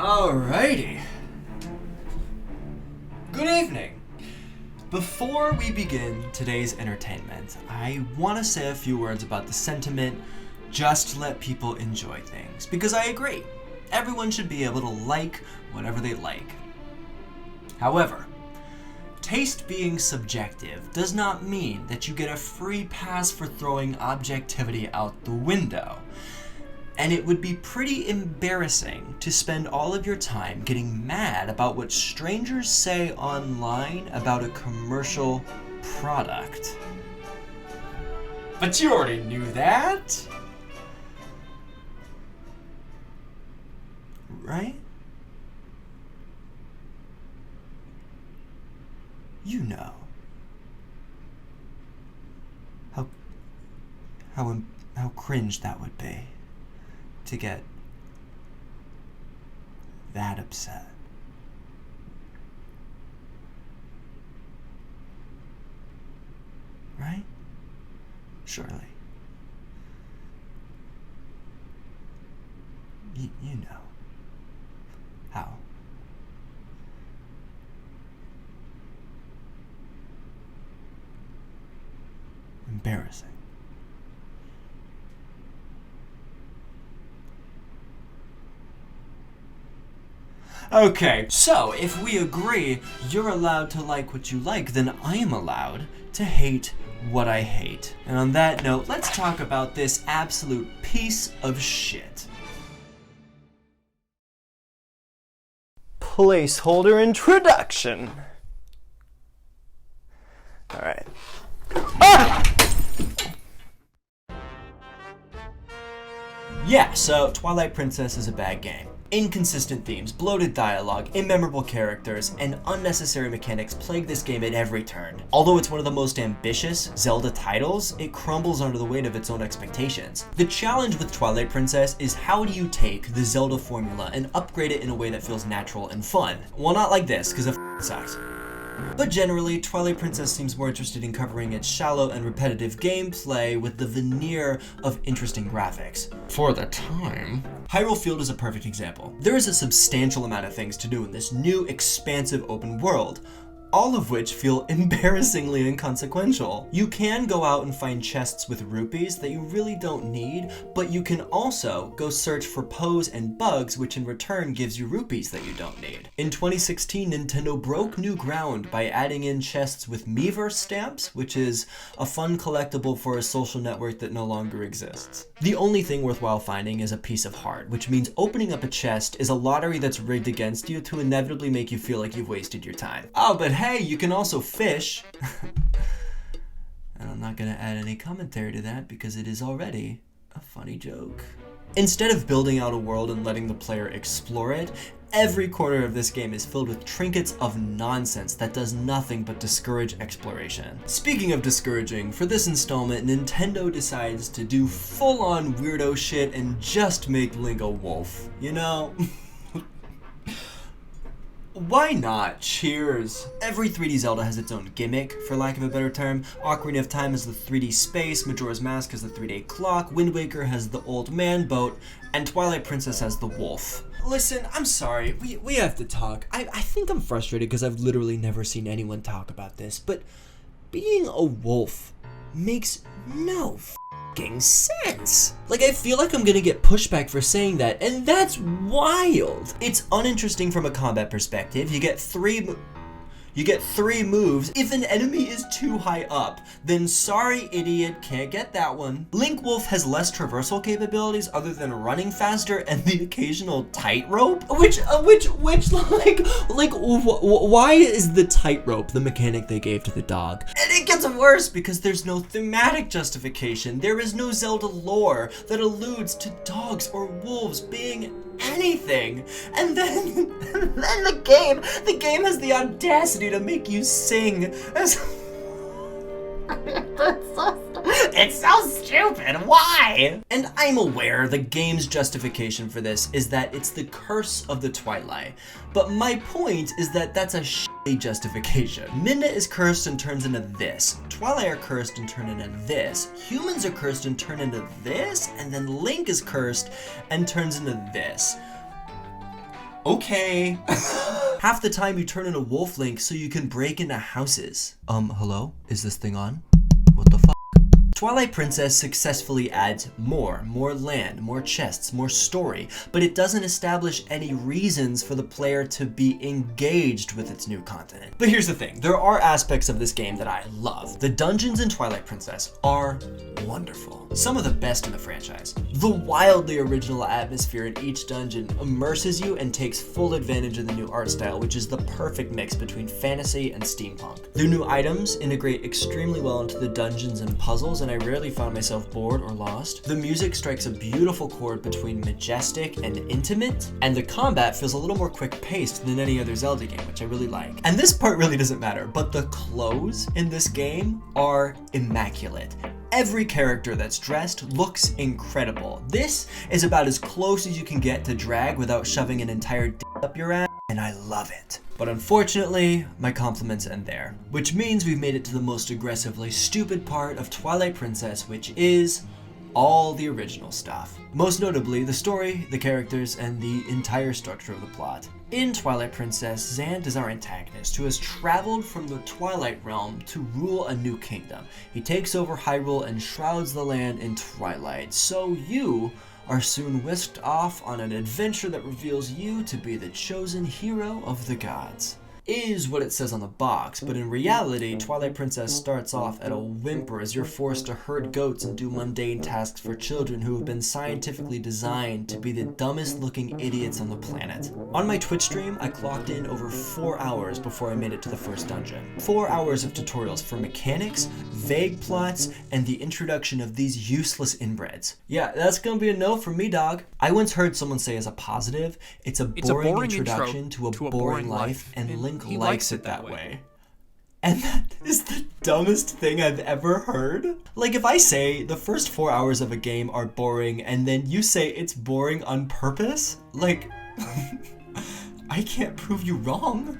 Alrighty. Good evening. Before we begin today's entertainment, I want to say a few words about the sentiment, just let people enjoy things, because I agree. Everyone should be able to like whatever they like. However, taste being subjective does not mean that you get a free pass for throwing objectivity out the window. And it would be pretty embarrassing to spend all of your time getting mad about what strangers say online about a commercial product. But you already knew that, right? You know how cringe that would be to get that upset. Right? Surely. You know how. Embarrassing. Okay, so if we agree you're allowed to like what you like, then I am allowed to hate what I hate. And on that note, let's talk about this absolute piece of shit. Placeholder introduction. Alright. Ah! Yeah, so Twilight Princess is a bad game. Inconsistent themes, bloated dialogue, immemorable characters, and unnecessary mechanics plague this game at every turn. Although it's one of the most ambitious Zelda titles, it crumbles under the weight of its own expectations. The challenge with Twilight Princess is how do you take the Zelda formula and upgrade it in a way that feels natural and fun? Well, not like this, because it sucks. But generally, Twilight Princess seems more interested in covering its shallow and repetitive gameplay with the veneer of interesting graphics. For the time. Hyrule Field is a perfect example. There is a substantial amount of things to do in this new, expansive open world, all of which feel embarrassingly inconsequential. You can go out and find chests with rupees that you really don't need, but you can also go search for Poes and bugs, which in return gives you rupees that you don't need. In 2016, Nintendo broke new ground by adding in chests with Miiverse stamps, which is a fun collectible for a social network that no longer exists. The only thing worthwhile finding is a piece of heart, which means opening up a chest is a lottery that's rigged against you to inevitably make you feel like you've wasted your time. Oh, but hey, you can also fish. And I'm not gonna add any commentary to that because it is already a funny joke. Instead of building out a world and letting the player explore it, every corner of this game is filled with trinkets of nonsense that does nothing but discourage exploration. Speaking of discouraging, for this installment, Nintendo decides to do full-on weirdo shit and just make Link a wolf. You know? Why not? Cheers. Every 3D Zelda has its own gimmick, for lack of a better term. Ocarina of Time has the 3D space, Majora's Mask has the 3D clock, Wind Waker has the old man boat, and Twilight Princess has the wolf. Listen, I'm sorry, we have to talk. I think I'm frustrated because I've literally never seen anyone talk about this, but being a wolf makes no f***ing sense. Like, I feel like I'm gonna get pushback for saying that, and that's wild. It's uninteresting from a combat perspective. You get three moves. If an enemy is too high up, then sorry idiot, can't get that one. Link Wolf has less traversal capabilities other than running faster and the occasional tightrope, which why is the tightrope the mechanic they gave to the dog? And it gets worse because there's no thematic justification. There is no Zelda lore that alludes to dogs or wolves being anything. And then the game has the audacity to make you sing as it's so stupid, why? And I'm aware the game's justification for this is that it's the curse of the Twilight, but my point is that that's a shitty justification. Midna is cursed and turns into this, Twilight are cursed and turn into this, humans are cursed and turn into this, and then Link is cursed and turns into this. Okay. Half the time you turn into Wolf Link so you can break into houses. Hello? Is this thing on? What the fuck? Twilight Princess successfully adds more land, more chests, more story, but it doesn't establish any reasons for the player to be engaged with its new content. But here's the thing, there are aspects of this game that I love. The dungeons in Twilight Princess are wonderful. Some of the best in the franchise. The wildly original atmosphere in each dungeon immerses you and takes full advantage of the new art style, which is the perfect mix between fantasy and steampunk. The new items integrate extremely well into the dungeons and puzzles, and I rarely found myself bored or lost. The music strikes a beautiful chord between majestic and intimate, and the combat feels a little more quick-paced than any other Zelda game, which I really like. And this part really doesn't matter, but the clothes in this game are immaculate. Every character that's dressed looks incredible. This is about as close as you can get to drag without shoving an entire d up your ass, and I love it. But unfortunately, my compliments end there. Which means we've made it to the most aggressively stupid part of Twilight Princess, which is all the original stuff. Most notably, the story, the characters, and the entire structure of the plot. In Twilight Princess, Zant is our antagonist, who has traveled from the Twilight Realm to rule a new kingdom. He takes over Hyrule and shrouds the land in twilight, so you are soon whisked off on an adventure that reveals you to be the chosen hero of the gods. Is what it says on the box, but in reality, Twilight Princess starts off at a whimper as you're forced to herd goats and do mundane tasks for children who have been scientifically designed to be the dumbest looking idiots on the planet. On my Twitch stream, I clocked in over 4 hours before I made it to the first dungeon. 4 hours of tutorials for mechanics, vague plots, and the introduction of these useless inbreds. Yeah, that's gonna be a no from me, dog. I once heard someone say as a positive, it's a boring introduction to a boring life, and Link likes it that way. And that is the dumbest thing I've ever heard. Like, if I say the first 4 hours of a game are boring and then you say it's boring on purpose, like, I can't prove you wrong.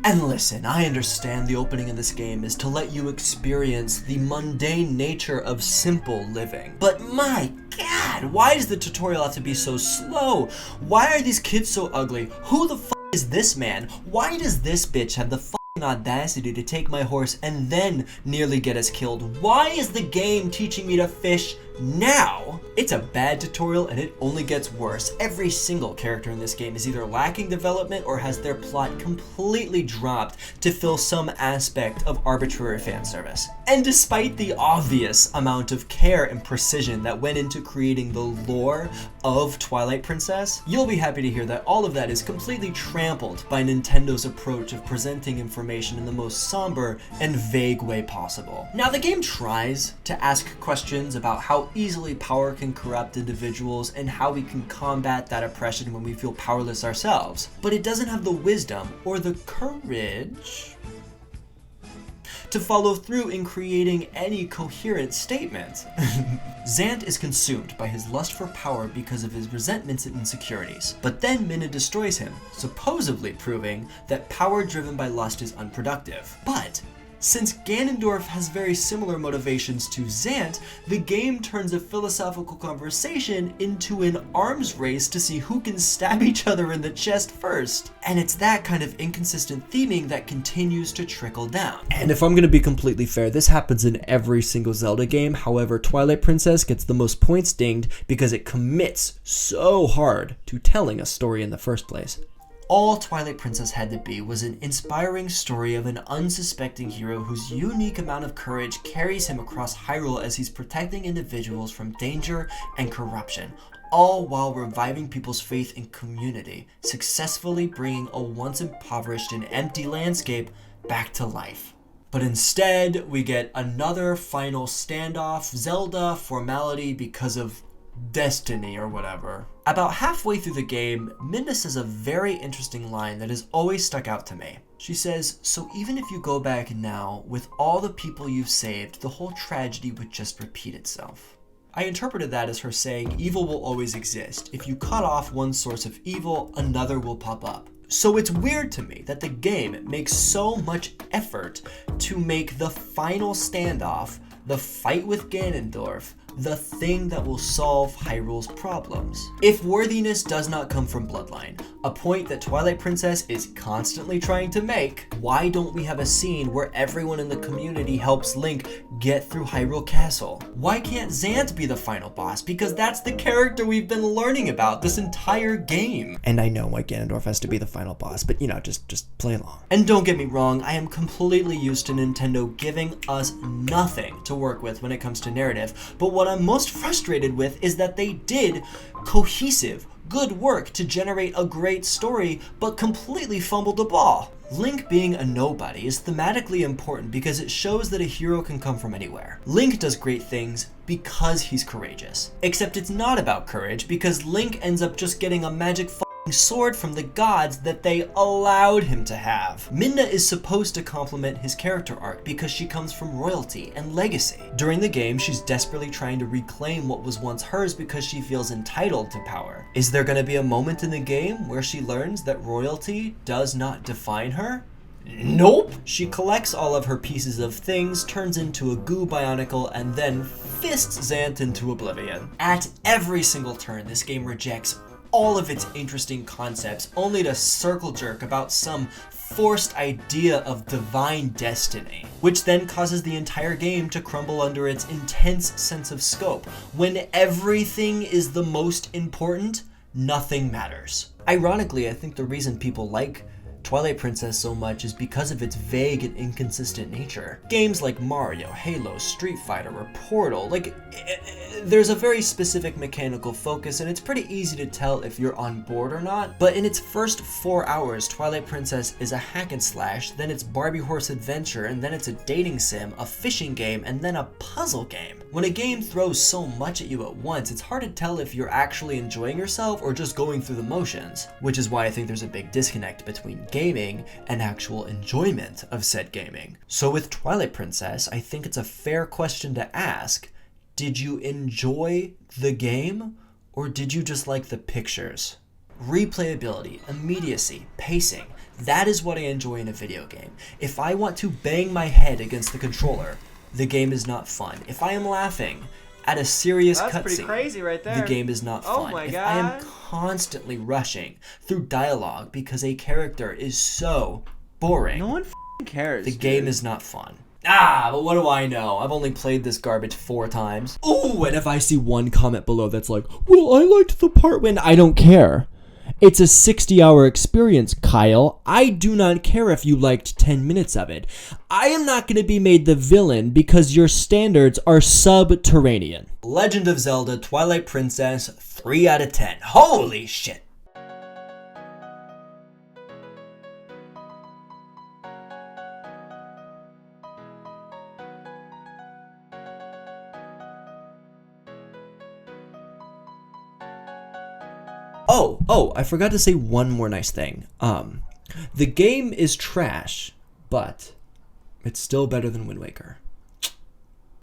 And listen, I understand the opening of this game is to let you experience the mundane nature of simple living. But my God, why does the tutorial have to be so slow? Why are these kids so ugly? Who the f is this man? Why does this bitch have the f***ing audacity to take my horse and then nearly get us killed? Why is the game teaching me to fish now? It's a bad tutorial and it only gets worse. Every single character in this game is either lacking development or has their plot completely dropped to fill some aspect of arbitrary fan service. And despite the obvious amount of care and precision that went into creating the lore of Twilight Princess, you'll be happy to hear that all of that is completely trampled by Nintendo's approach of presenting information in the most somber and vague way possible. Now, the game tries to ask questions about how easily power can corrupt individuals and how we can combat that oppression when we feel powerless ourselves, but it doesn't have the wisdom or the courage to follow through in creating any coherent statement. Zant is consumed by his lust for power because of his resentments and insecurities, but then Minna destroys him, supposedly proving that power driven by lust is unproductive. But since Ganondorf has very similar motivations to Zant, the game turns a philosophical conversation into an arms race to see who can stab each other in the chest first. And it's that kind of inconsistent theming that continues to trickle down. And if I'm gonna be completely fair, this happens in every single Zelda game. However, Twilight Princess gets the most points dinged because it commits so hard to telling a story in the first place. All Twilight Princess had to be was an inspiring story of an unsuspecting hero whose unique amount of courage carries him across Hyrule as he's protecting individuals from danger and corruption, all while reviving people's faith in community, successfully bringing a once impoverished and empty landscape back to life. But instead, we get another final standoff, Zelda formality because of destiny or whatever. About halfway through the game, Minna says a very interesting line that has always stuck out to me. She says, "So even if you go back now, with all the people you've saved, the whole tragedy would just repeat itself." I interpreted that as her saying evil will always exist. If you cut off one source of evil, another will pop up. So it's weird to me that the game makes so much effort to make the final standoff, the fight with Ganondorf, the thing that will solve Hyrule's problems. If worthiness does not come from bloodline, a point that Twilight Princess is constantly trying to make, why don't we have a scene where everyone in the community helps Link get through Hyrule Castle? Why can't Zant be the final boss? Because that's the character we've been learning about this entire game. And I know why Ganondorf has to be the final boss, but you know, just play along. And don't get me wrong, I am completely used to Nintendo giving us nothing to work with when it comes to narrative, but what I'm most frustrated with is that they did cohesive, good work to generate a great story, but completely fumbled the ball. Link being a nobody is thematically important because it shows that a hero can come from anywhere. Link does great things because he's courageous. Except it's not about courage because Link ends up just getting a magic sword from the gods that they allowed him to have. Midna is supposed to complement his character arc because she comes from royalty and legacy. During the game, she's desperately trying to reclaim what was once hers because she feels entitled to power. Is there going to be a moment in the game where she learns that royalty does not define her? Nope! She collects all of her pieces of things, turns into a goo bionicle, and then fists Zant into oblivion. At every single turn, this game rejects all of its interesting concepts, only to circle jerk about some forced idea of divine destiny, which then causes the entire game to crumble under its intense sense of scope. When everything is the most important, nothing matters. Ironically, I think the reason people like Twilight Princess so much is because of its vague and inconsistent nature. Games like Mario, Halo, Street Fighter, or Portal, there's a very specific mechanical focus and it's pretty easy to tell if you're on board or not, but in its first 4 hours, Twilight Princess is a hack and slash, then it's Barbie Horse Adventure, and then it's a dating sim, a fishing game, and then a puzzle game. When a game throws so much at you at once, it's hard to tell if you're actually enjoying yourself or just going through the motions, which is why I think there's a big disconnect between gaming and actual enjoyment of said gaming. So with Twilight Princess, I think it's a fair question to ask, did you enjoy the game or did you just like the pictures? Replayability, immediacy, pacing, that is what I enjoy in a video game. If I want to bang my head against the controller, the game is not fun. If I am laughing at a serious cutscene, right the game is not fun. Oh my if God. I am constantly rushing through dialogue because a character is so boring, No one cares. the game is not fun. But what do I know? I've only played this garbage 4 times. Ooh, and if I see one comment below that's like, well, I liked the part when... I don't care. It's a 60-hour experience, Kyle. I do not care if you liked 10 minutes of it. I am not going to be made the villain because your standards are subterranean. Legend of Zelda Twilight Princess, 3 out of 10. Holy shit. Oh, I forgot to say one more nice thing. The game is trash, but it's still better than Wind Waker.